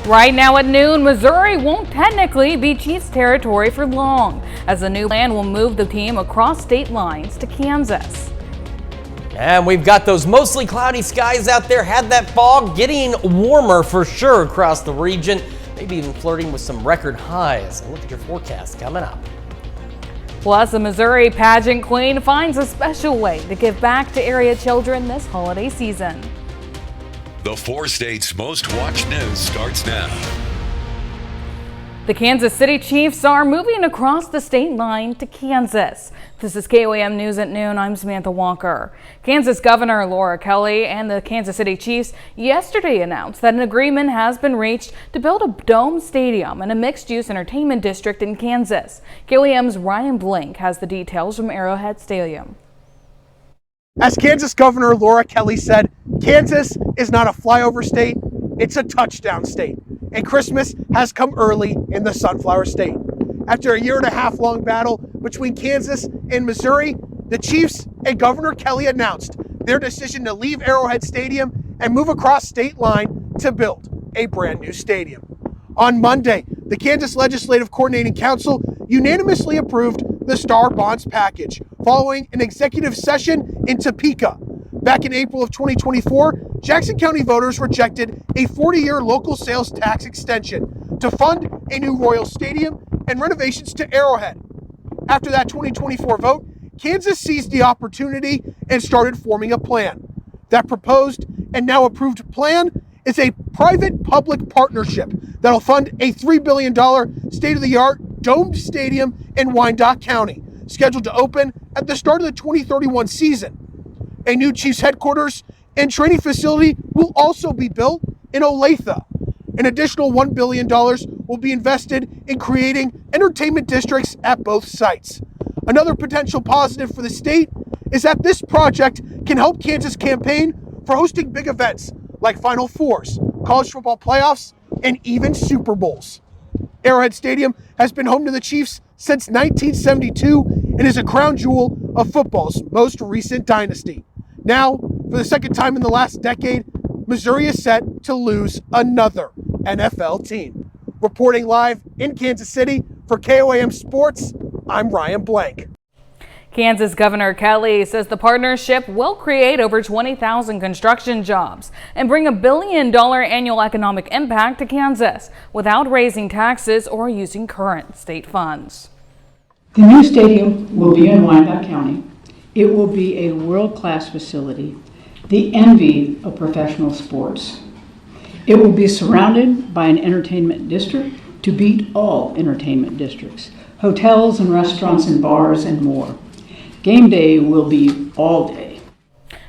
Right now at noon, Missouri won't technically be Chiefs territory for long, as the new plan will move the team across state lines to Kansas. And we've got those mostly cloudy skies out there, had that fog, getting warmer for sure across the region, maybe even flirting with some record highs. And look at your forecast coming up. Plus, the Missouri pageant queen finds a special way to give back to area children this holiday season. The 4 states' most watched news starts now. The Kansas City Chiefs are moving across the state line to Kansas. This is KOAM News at noon. I'm Samantha Walker. Kansas Governor Laura Kelly and the Kansas City Chiefs yesterday announced that an agreement has been reached to build a dome stadium and a mixed-use entertainment district in Kansas. KOAM's Ryan Blank has the details from Arrowhead Stadium. As Kansas Governor Laura Kelly said, Kansas is not a flyover state, it's a touchdown state. And Christmas has come early in the Sunflower State. After a 1.5-year long battle between Kansas and Missouri, the Chiefs and Governor Kelly announced their decision to leave Arrowhead Stadium and move across state line to build a brand new stadium. On Monday, the Kansas Legislative Coordinating Council unanimously approved the Star Bonds package following an executive session in Topeka. Back in April of 2024, Jackson County voters rejected a 40-year local sales tax extension to fund a new Royal Stadium and renovations to Arrowhead. After that 2024 vote, Kansas seized the opportunity and started forming a plan. That proposed and now approved plan is a private-public partnership that'll fund a $3 billion state-of-the-art domed stadium in Wyandotte County, scheduled to open at the start of the 2031 season. A new Chiefs headquarters and training facility will also be built in Olathe. An additional $1 billion will be invested in creating entertainment districts at both sites. Another potential positive for the state is that this project can help Kansas campaign for hosting big events like Final Fours, college football playoffs, and even Super Bowls. Arrowhead Stadium has been home to the Chiefs since 1972 and is a crown jewel of football's most recent dynasty. Now, for the second time in the last decade, Missouri is set to lose another NFL team. Reporting live in Kansas City for KOAM Sports, I'm Ryan Blank. Kansas Governor Kelly says the partnership will create over 20,000 construction jobs and bring $1 billion annual economic impact to Kansas without raising taxes or using current state funds. The new stadium will be in Wyandotte County. It will be a world-class facility, the envy of professional sports. It will be surrounded by an entertainment district to beat all entertainment districts, hotels and restaurants and bars and more. Game day will be all day.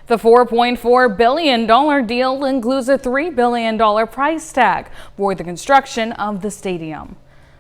The $4.4 billion deal includes a $3 billion price tag for the construction of the stadium.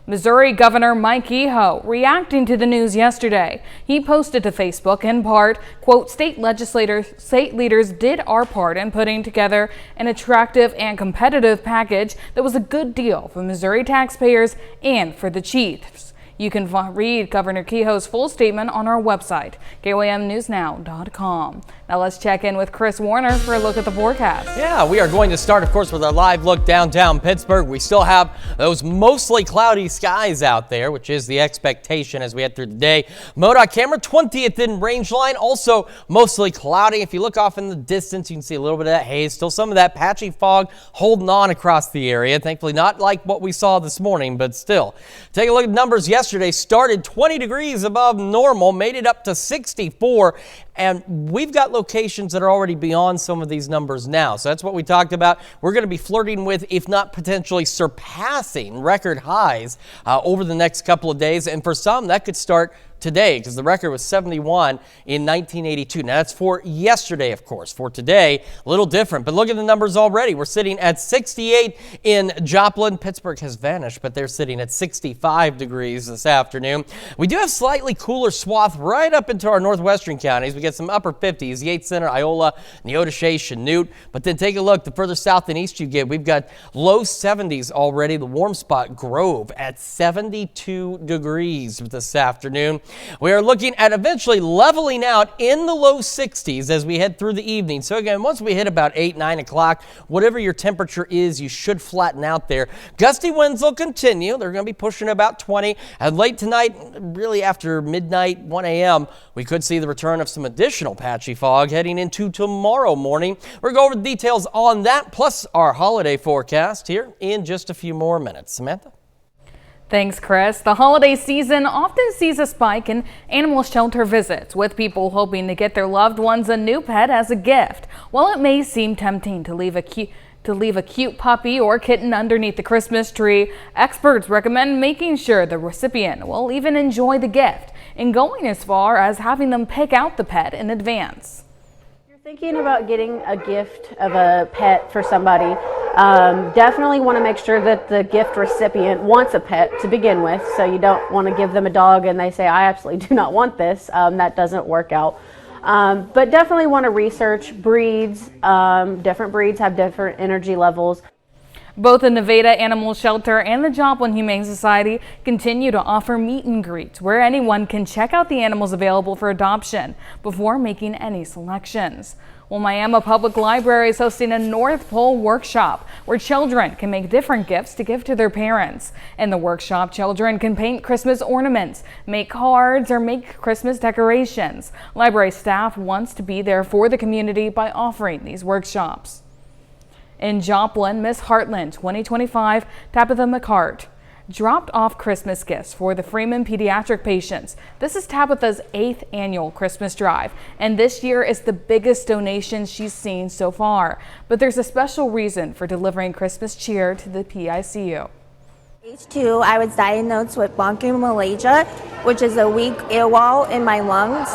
Missouri Governor Mike Kehoe reacting to the news yesterday. He posted to Facebook in part, quote, state leaders did our part in putting together an attractive and competitive package that was a good deal for Missouri taxpayers and for the Chiefs. You can read Governor Kehoe's full statement on our website, KOAMNewsNow.com. Now let's check in with Chris Warner for a look at the forecast. Yeah, we are going to start, of course, with our live look downtown Pittsburgh. We still have those mostly cloudy skies out there, which is the expectation as we head through the day. MoDOT camera 20th in range line, also mostly cloudy. If you look off in the distance, you can see a little bit of that haze. Still some of that patchy fog holding on across the area. Thankfully, not like what we saw this morning, but still. Take a look at numbers yesterday. Started 20 degrees above normal, made it up to 64. And we've got locations that are already beyond some of these numbers now. So that's what we talked about. We're going to be flirting with, if not potentially surpassing record highs over the next couple of days. And for some, that could start today because the record was 71 in 1982. Now that's for yesterday, of course. For today, a little different. But look at the numbers already. We're sitting at 68 in Joplin. Pittsburgh has vanished, but they're sitting at 65 degrees this afternoon. We do have slightly cooler swath right up into our northwestern counties. We get some upper 50s, Yates Center, Iola, Neodesha, Chanute. But then take a look. The further south and east you get, we've got low 70s already. The warm spot, Grove, at 72 degrees this afternoon. We are looking at eventually leveling out in the low 60s as we head through the evening. So again, once we hit about 8, 9 o'clock, whatever your temperature is, you should flatten out there. Gusty winds will continue. They're going to be pushing about 20. And late tonight, really after midnight, 1 a.m., we could see the return of some additional patchy fog heading into tomorrow morning. We're going to go over the details on that, plus our holiday forecast here in just a few more minutes. Samantha? Thanks, Chris. The holiday season often sees a spike in animal shelter visits, with people hoping to get their loved ones a new pet as a gift. While it may seem tempting to leave a cute puppy or kitten underneath the Christmas tree, experts recommend making sure the recipient will even enjoy the gift and going as far as having them pick out the pet in advance. Thinking about getting a gift of a pet for somebody, definitely want to make sure that the gift recipient wants a pet to begin with. So you don't want to give them a dog and they say, I absolutely do not want this. That doesn't work out. But definitely want to research breeds. Different breeds have different energy levels. Both the Nevada Animal Shelter and the Joplin Humane Society continue to offer meet and greets where anyone can check out the animals available for adoption before making any selections. Well, Miami Public Library is hosting a North Pole workshop where children can make different gifts to give to their parents. In the workshop, children can paint Christmas ornaments, make cards, or make Christmas decorations. Library staff wants to be there for the community by offering these workshops. In Joplin, Miss Heartland 2025 Tabitha McCart dropped off Christmas gifts for the Freeman pediatric patients. This is Tabitha's 8th annual Christmas drive, and this year is the biggest donation she's seen so far. But there's a special reason for delivering Christmas cheer to the PICU. Age 2, I was diagnosed with bronchiomalacia, which is a weak air wall in my lungs.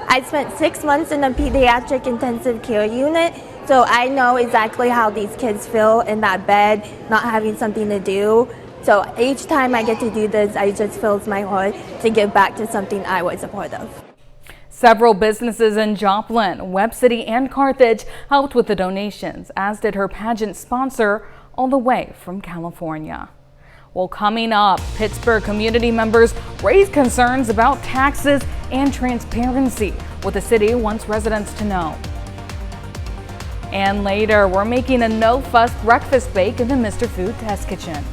I spent 6 months in a pediatric intensive care unit, so I know exactly how these kids feel in that bed, not having something to do. So each time I get to do this, it just fills my heart to give back to something I was a part of. Several businesses in Joplin, Webb City, and Carthage helped with the donations, as did her pageant sponsor, all the way from California. Well, coming up, Pittsburgh community members raise concerns about taxes and transparency, what the city wants residents to know. And later, we're making a no-fuss breakfast bake in the Mr. Food Test Kitchen.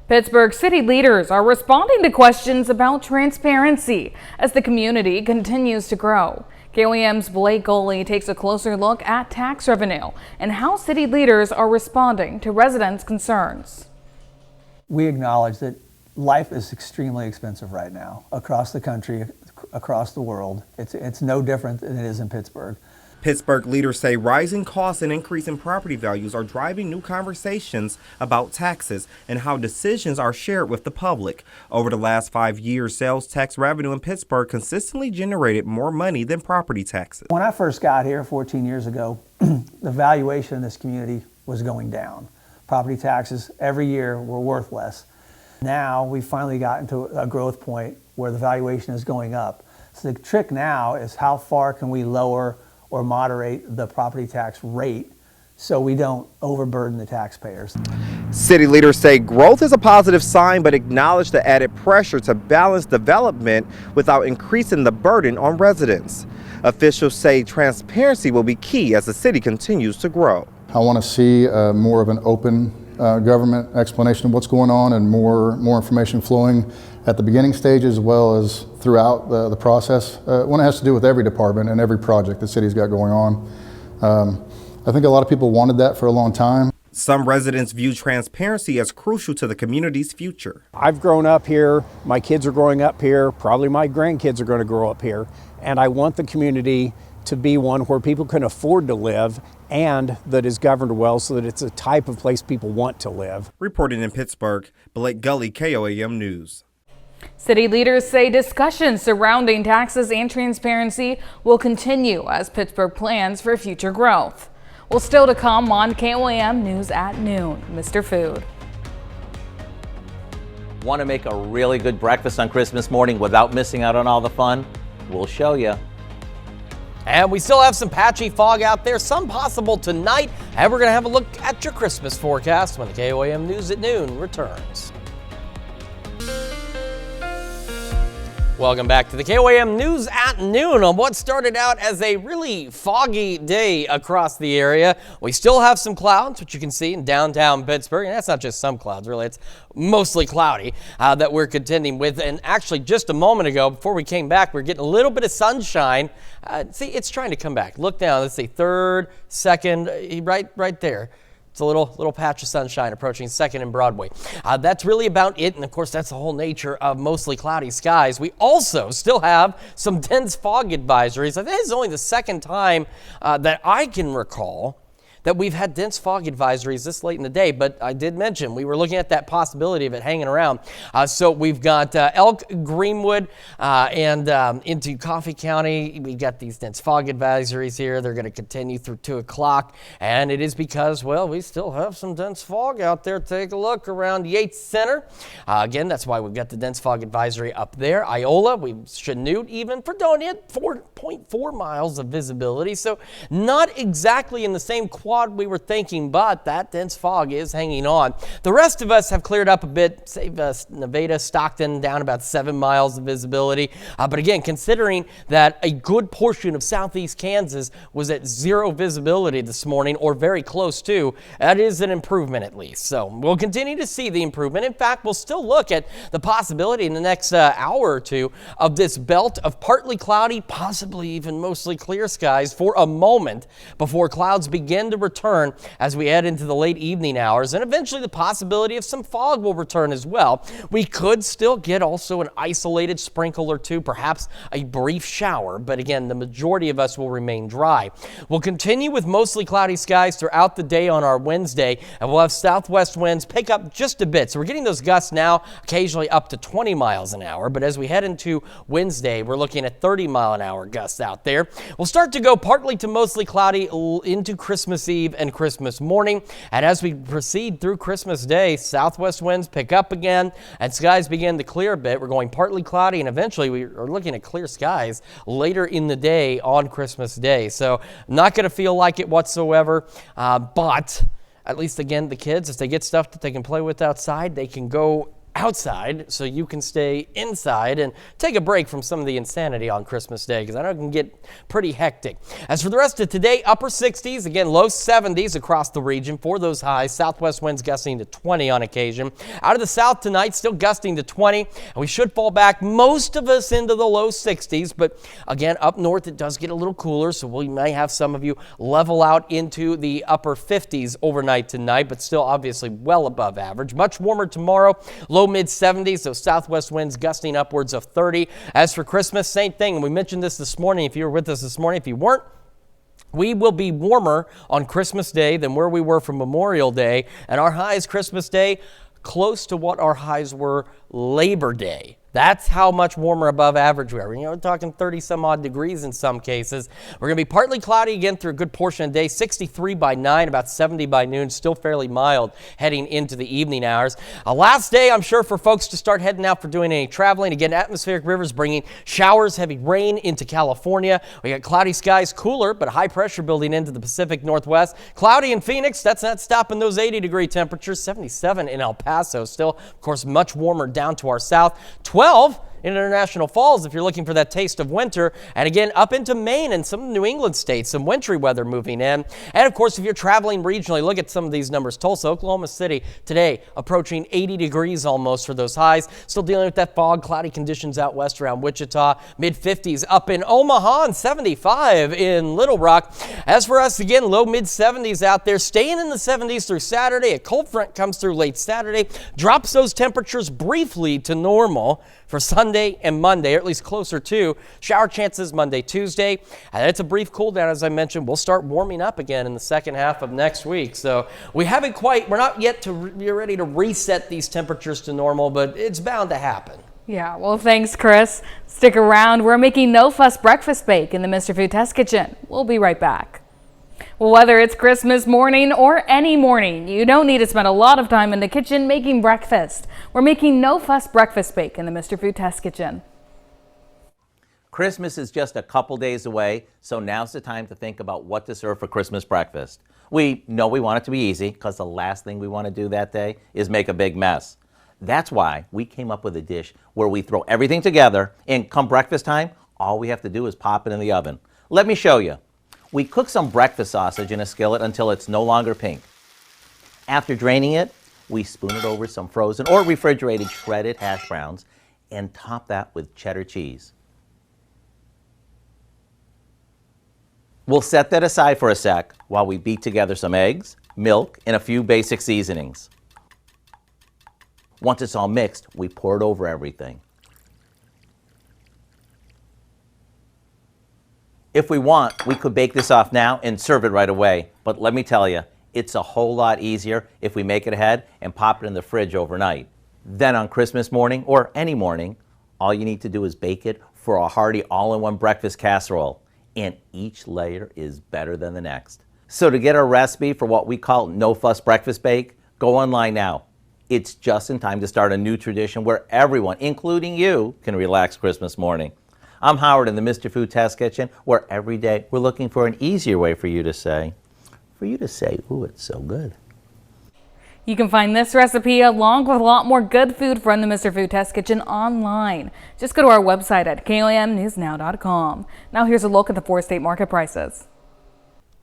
Pittsburgh city leaders are responding to questions about transparency as the community continues to grow. KOAM's Blake Goley takes a closer look at tax revenue and how city leaders are responding to residents' concerns. We acknowledge that life is extremely expensive right now across the country, across the world. It's no different than it is in Pittsburgh. Pittsburgh leaders say rising costs and increasing property values are driving new conversations about taxes and how decisions are shared with the public. Over the last 5 years, sales tax revenue in Pittsburgh consistently generated more money than property taxes. When I first got here 14 years ago, the valuation in this community was going down. Property taxes every year were worth less. Now we've finally gotten to a growth point where the valuation is going up. So the trick now is how far can we lower or moderate the property tax rate so we don't overburden the taxpayers. City leaders say growth is a positive sign, but acknowledge the added pressure to balance development without increasing the burden on residents. Officials say transparency will be key as the city continues to grow. I want to see more of an open government explanation of what's going on and more information flowing at the beginning stage as well as throughout the process when it has to do with every department and every project the city's got going on. I think a lot of people wanted that for a long time. Some residents view transparency as crucial to the community's future. I've grown up here, my kids are growing up here, probably my grandkids are going to grow up here, and I want the community to be one where people can afford to live and that is governed well so that it's a type of place people want to live. Reporting in Pittsburgh, Blake Gully, KOAM News. City leaders say discussions surrounding taxes and transparency will continue as Pittsburgh plans for future growth. Well, still to come on KOAM News at noon, Mr. Food. Want to make a really good breakfast on Christmas morning without missing out on all the fun? We'll show you. And we still have some patchy fog out there, some possible tonight. And we're going to have a look at your Christmas forecast when the KOAM News at Noon returns. Welcome back to the KOAM News at Noon on what started out as a really foggy day across the area. We still have some clouds, which you can see in downtown Pittsburgh. And that's not just some clouds, really. It's mostly cloudy that we're contending with. And actually, just a moment ago, before we came back, we're getting a little bit of sunshine. See, it's trying to come back. Look down. Let's see, third, second, right there. It's a little patch of sunshine approaching 2nd and Broadway. That's really about it. And of course, that's the whole nature of mostly cloudy skies. We also still have some dense fog advisories. I think it's only the second time that I can recall that we've had dense fog advisories this late in the day, but I did mention we were looking at that possibility of it hanging around. So we've got Elk, Greenwood, and into Coffee County. We've got these dense fog advisories here. They're going to continue through 2 o'clock, and it is because, well, we still have some dense fog out there. Take a look around Yates Center. Again, that's why we've got the dense fog advisory up there. Iola, Chanute, even Fredonia, 4.4 miles of visibility. So not exactly in the same quad we were thinking, but that dense fog is hanging on. The rest of us have cleared up a bit, save Nevada, Stockton, down about 7 miles of visibility. But again, considering that a good portion of southeast Kansas was at 0 visibility this morning, or very close to, that is an improvement at least. So we'll continue to see the improvement. In fact, we'll still look at the possibility in the next hour or two of this belt of partly cloudy, possibly even mostly clear skies for a moment before clouds begin to return as we head into the late evening hours, and eventually the possibility of some fog will return as well. We could still get also an isolated sprinkle or two, perhaps a brief shower, but again, the majority of us will remain dry. We'll continue with mostly cloudy skies throughout the day on our Wednesday, and we'll have southwest winds pick up just a bit. So we're getting those gusts now, occasionally up to 20 miles an hour, but as we head into Wednesday, we're looking at 30-mile-an-hour gusts out there. We'll start to go partly to mostly cloudy into Christmas Eve and Christmas morning, and as we proceed through Christmas Day, southwest winds pick up again and skies begin to clear a bit. We're going partly cloudy, and eventually we are looking at clear skies later in the day on Christmas Day. So not going to feel like it whatsoever, but at least again, the kids, if they get stuff that they can play with outside, they can go outside so you can stay inside and take a break from some of the insanity on Christmas Day, because I know it can get pretty hectic. As for the rest of today, upper 60s, again low 70s across the region for those highs. Southwest winds gusting to 20 on occasion. Out of the south tonight, still gusting to 20, and we should fall back most of us into the low 60s, but again up north it does get a little cooler, so we may have some of you level out into the upper 50s overnight tonight, but still obviously well above average. Much warmer tomorrow, low mid 70s, so southwest winds gusting upwards of 30. As for Christmas, same thing. We mentioned this morning. If you were with us this morning, if you weren't, we will be warmer on Christmas Day than where we were for Memorial Day, and our highs Christmas Day close to what our highs were Labor Day. That's how much warmer above average we are. We're talking 30 some odd degrees in some cases. We're going to be partly cloudy again through a good portion of the day. 63 by 9, about 70 by noon. Still fairly mild heading into the evening hours. Last day, I'm sure, for folks to start heading out for doing any traveling. Again, atmospheric rivers bringing showers, heavy rain into California. We got cloudy skies, cooler, but high pressure building into the Pacific Northwest. Cloudy in Phoenix. That's not stopping those 80-degree temperatures. 77 in El Paso. Still, of course, much warmer down to our south. 12 in International Falls if you're looking for that taste of winter. And again, up into Maine and some New England states, some wintry weather moving in. And of course, if you're traveling regionally, look at some of these numbers. Tulsa, Oklahoma City today approaching 80 degrees almost for those highs. Still dealing with that fog, cloudy conditions out west around Wichita. Mid 50s up in Omaha and 75 in Little Rock. As for us, again, low mid 70s out there, staying in the 70s through Saturday. A cold front comes through late Saturday, drops those temperatures briefly to normal for Sunday and Monday, or at least closer to. Shower chances Monday, Tuesday. And it's a brief cool down, as I mentioned. We'll start warming up again in the second half of next week. So we're not yet ready to reset these temperatures to normal, but it's bound to happen. Yeah, well, thanks, Chris. Stick around. We're making no fuss breakfast bake in the Mr. Food Test Kitchen. We'll be right back. Well, whether it's Christmas morning or any morning, you don't need to spend a lot of time in the kitchen making breakfast. We're making no fuss breakfast bake in the Mr. Food Test Kitchen. Christmas is just a couple days away, so now's the time to think about what to serve for Christmas breakfast. We know we want it to be easy because the last thing we want to do that day is make a big mess. That's why we came up with a dish where we throw everything together and come breakfast time, all we have to do is pop it in the oven. Let me show you. We cook some breakfast sausage in a skillet until it's no longer pink. After draining it, we spoon it over some frozen or refrigerated shredded hash browns and top that with cheddar cheese. We'll set that aside for a sec while we beat together some eggs, milk, and a few basic seasonings. Once it's all mixed, we pour it over everything. If we want, we could bake this off now and serve it right away. But let me tell you, it's a whole lot easier if we make it ahead and pop it in the fridge overnight. Then on Christmas morning, or any morning, all you need to do is bake it for a hearty all-in-one breakfast casserole. And each layer is better than the next. So to get a recipe for what we call no-fuss breakfast bake, go online now. It's just in time to start a new tradition where everyone, including you, can relax Christmas morning. I'm Howard in the Mr. Food Test Kitchen, where every day we're looking for an easier way for you to say, ooh, it's so good. You can find this recipe along with a lot more good food from the Mr. Food Test Kitchen online. Just go to our website at KOMNewsNow.com. Now here's a look at the 4-state market prices.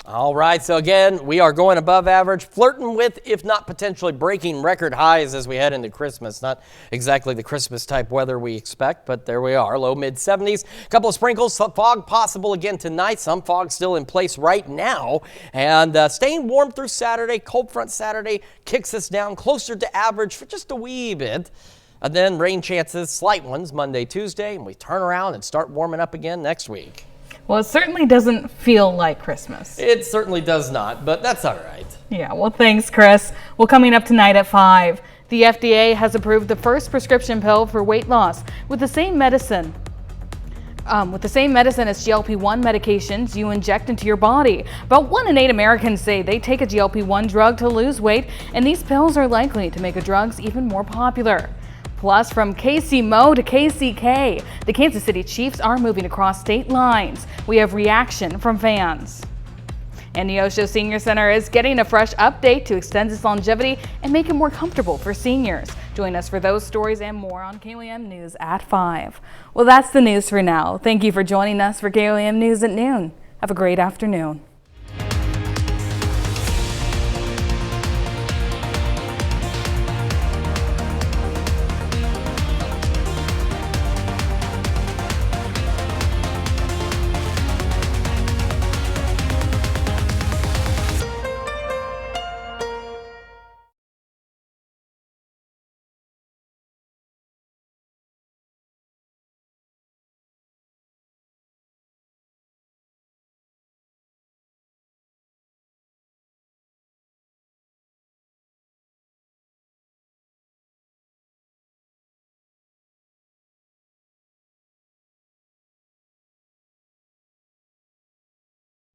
All right, so again, we are going above average, flirting with, if not potentially breaking record highs as we head into Christmas. Not exactly the Christmas type weather we expect, but there we are, low mid 70s. A couple of sprinkles, some fog possible again tonight. Some fog still in place right now. And staying warm through Saturday. Cold front Saturday kicks us down closer to average for just a wee bit. And then rain chances, slight ones, Monday, Tuesday, and we turn around and start warming up again next week. Well, it certainly doesn't feel like Christmas. It certainly does not, but that's all right. Yeah, well, thanks, Chris. Well, coming up tonight at 5, the FDA has approved the first prescription pill for weight loss with the same medicine. As GLP-1 medications you inject into your body. About 1 in 8 Americans say they take a GLP-1 drug to lose weight, and these pills are likely to make the drugs even more popular. Plus, from KC-Mo to KCK, the Kansas City Chiefs are moving across state lines. We have reaction from fans. And Neosho Senior Center is getting a fresh update to extend its longevity and make it more comfortable for seniors. Join us for those stories and more on KOM News at 5. Well, that's the news for now. Thank you for joining us for KOM News at noon. Have a great afternoon.